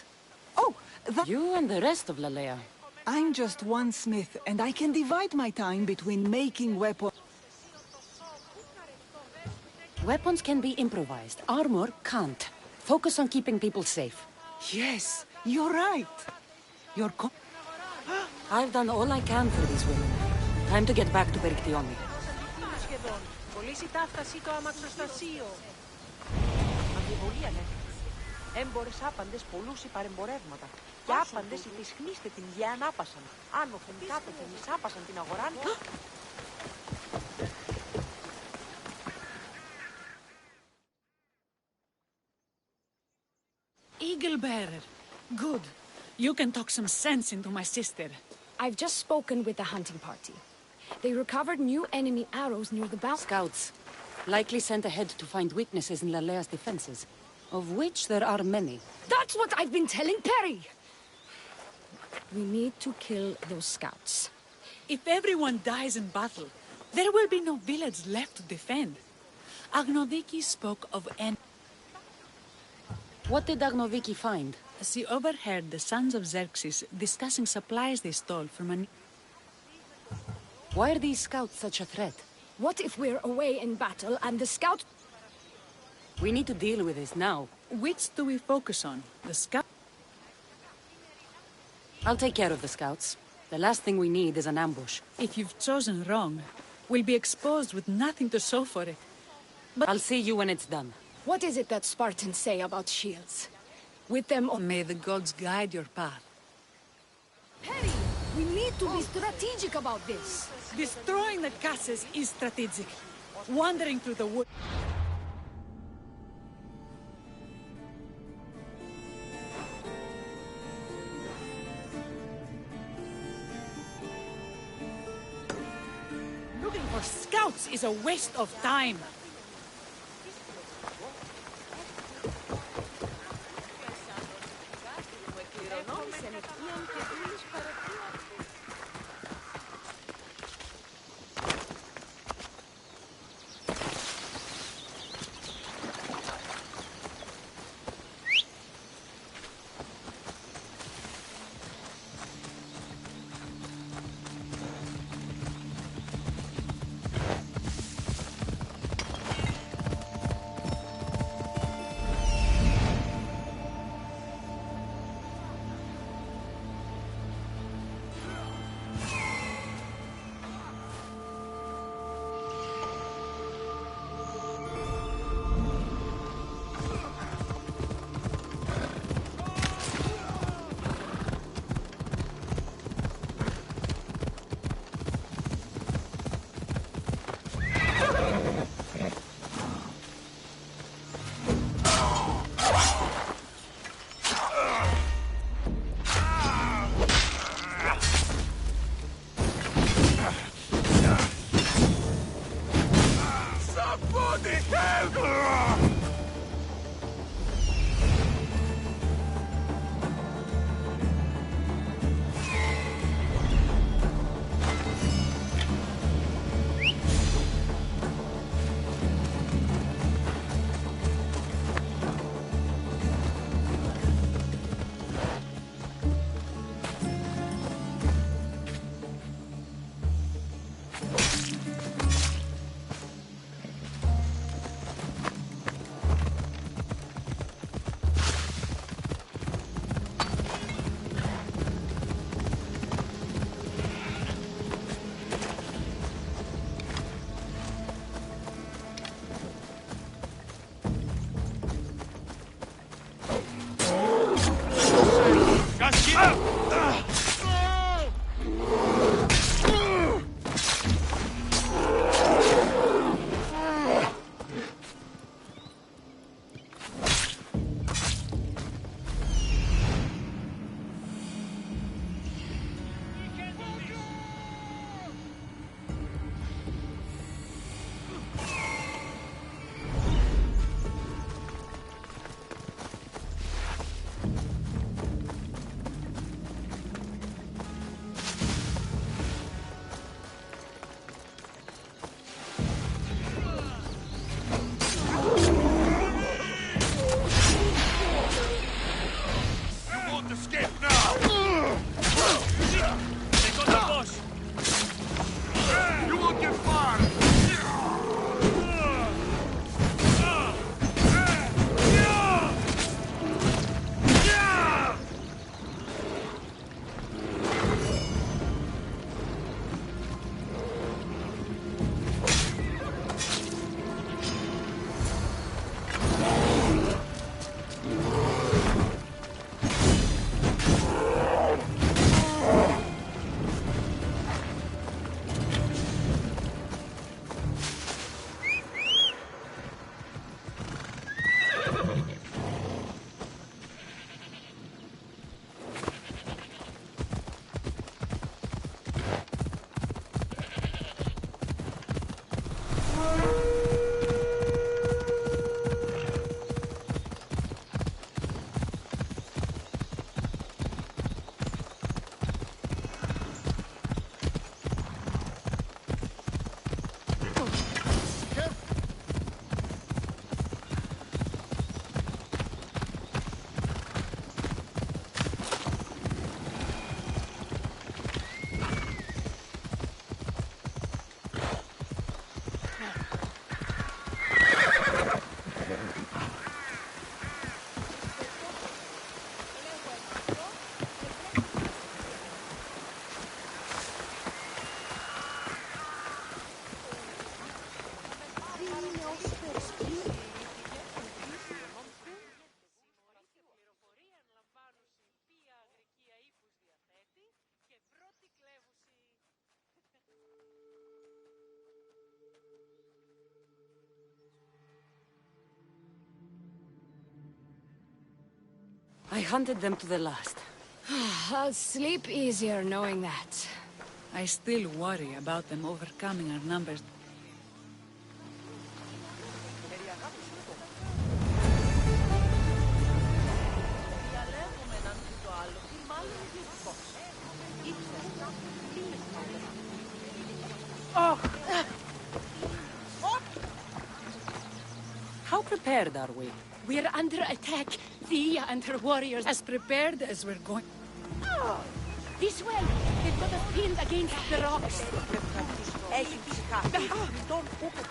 Oh, You and the rest of Lalea. I'm just one smith, and I can divide my time between making weapons. Weapons can be improvised. Armor can't. Focus on keeping people safe. Yes, you're right. I've done all I can for these women. Time to get back to Perictione. Πωλήσει ταύταση το αμαξοστασίο. Αμφιβολία λέγεται. Έμπορες άπαντες πολλούς παρεμπορεύματα. Και άπαντες ηθισχνίστε την γεάν άπασαν. Άνωθεν κάτωθεν εις άπασαν την αγοράν. Eagle bearer. Good. You can talk some sense into my sister. I've just spoken with the hunting party. They recovered new enemy arrows near the bow. Scouts. Likely sent ahead to find weaknesses in Lalea's defenses. Of which there are many. That's what I've been telling Perry! We need to kill those scouts. If everyone dies in battle, there will be no village left to defend. Agnodiki spoke of an... What did Agnoviki find? She overheard the sons of Xerxes discussing supplies they stole from an... Why are these scouts such a threat? What if we're away in battle and the scout... We need to deal with this now. Which do we focus on? The scout... I'll take care of the scouts. The last thing we need is an ambush. If you've chosen wrong, we'll be exposed with nothing to show for it. But I'll see you when it's done. What is it that Spartans say about shields? With them or... May the gods guide your path. Perry! We need to be strategic about this! Destroying the castles is strategic. Wandering through the wood... Looking for scouts is a waste of time. I hunted them to the last. I'll sleep easier knowing that. I still worry about them overcoming our numbers. Oh! How prepared are we? We're under attack. Thea and her warriors As prepared as we're going. this way. They've got us pinned against the rocks. Έχει ψυχάσει. Τον ούπε.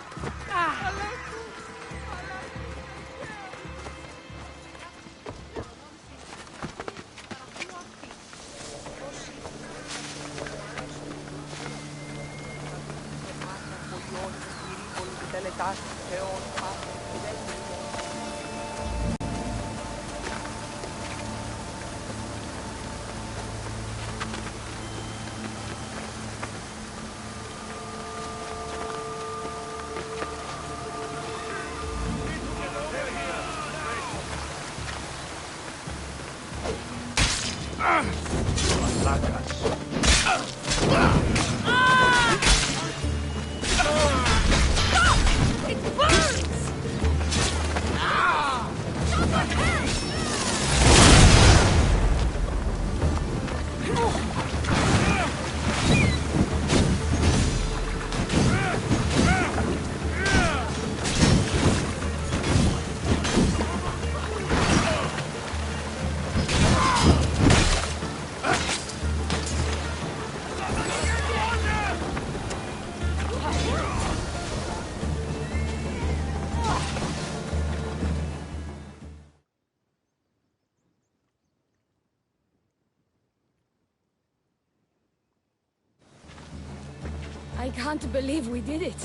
I can't believe we did it.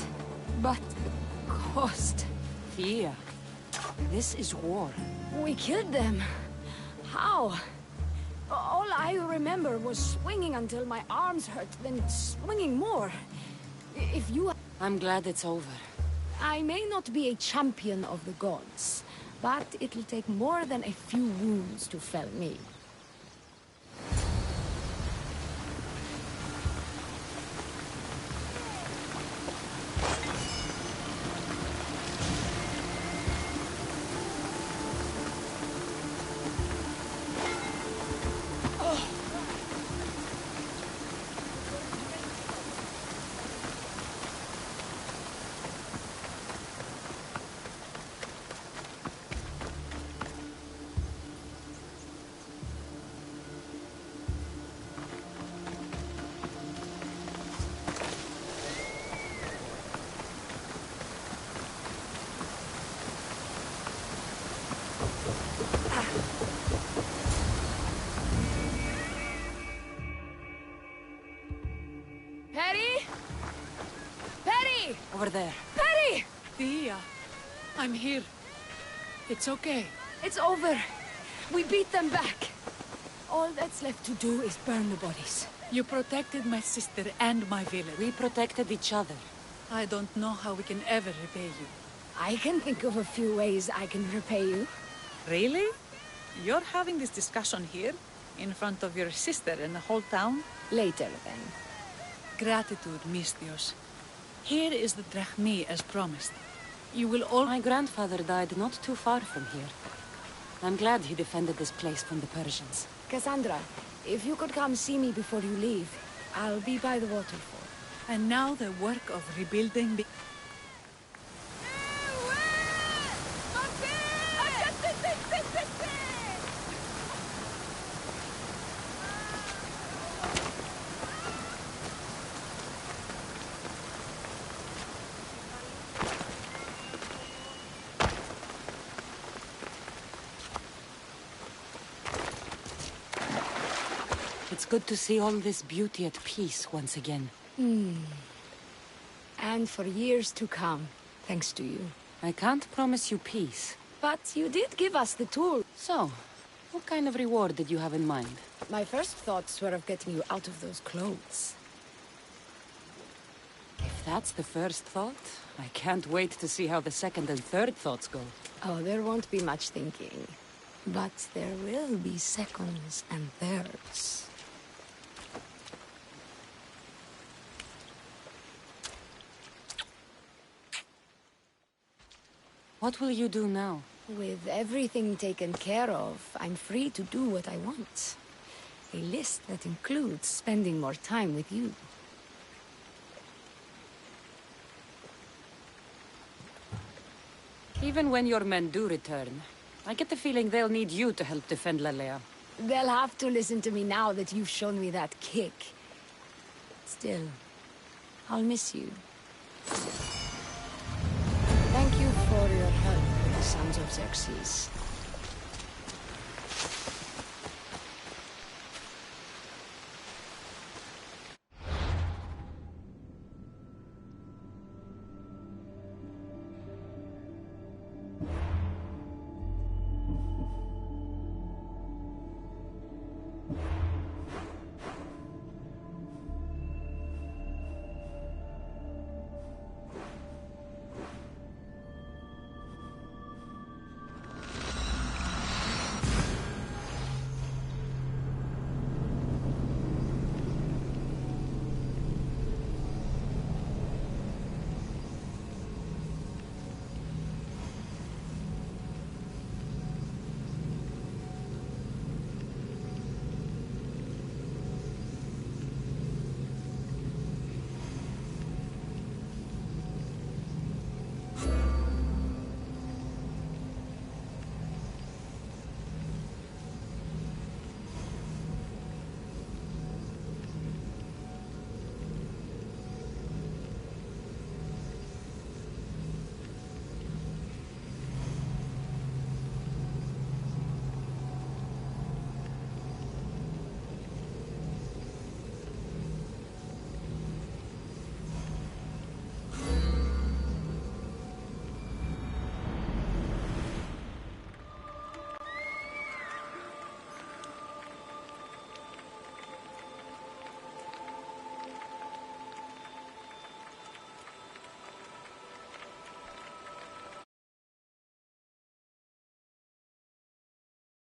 But the cost. Thea, this is war. We killed them. How? All I remember was swinging until my arms hurt, then swinging more. If you... I'm glad it's over. I may not be a champion of the gods, but it'll take more than a few wounds to fell me. Over there. Perry! Thea, I'm here. It's okay. It's over. We beat them back. All that's left to do is burn the bodies. You protected my sister and my village. We protected each other. I don't know how we can ever repay you. I can think of a few ways I can repay you. Really? You're having this discussion here? In front of your sister and the whole town? Later, then. Gratitude, Misthios. Here is the drachmi as promised. You will all... My grandfather died not too far from here. I'm glad he defended this place from the Persians. Cassandra, if you could come see me before you leave, I'll be by the waterfall. And now the work of rebuilding... It's good to see all this beauty at peace once again. And for years to come, thanks to you. I can't promise you peace. But you did give us the tool. So, what kind of reward did you have in mind? My first thoughts were of getting you out of those clothes. If that's the first thought, I can't wait to see how the second and third thoughts go. Oh, there won't be much thinking. But there will be seconds and thirds. What will you do now? With everything taken care of, I'm free to do what I want. A list that includes spending more time with you. Even when your men do return, I get the feeling they'll need you to help defend Lalea. They'll have to listen to me now that you've shown me that kick. Still, I'll miss you. Thank you for your help with the Sons of Xerxes.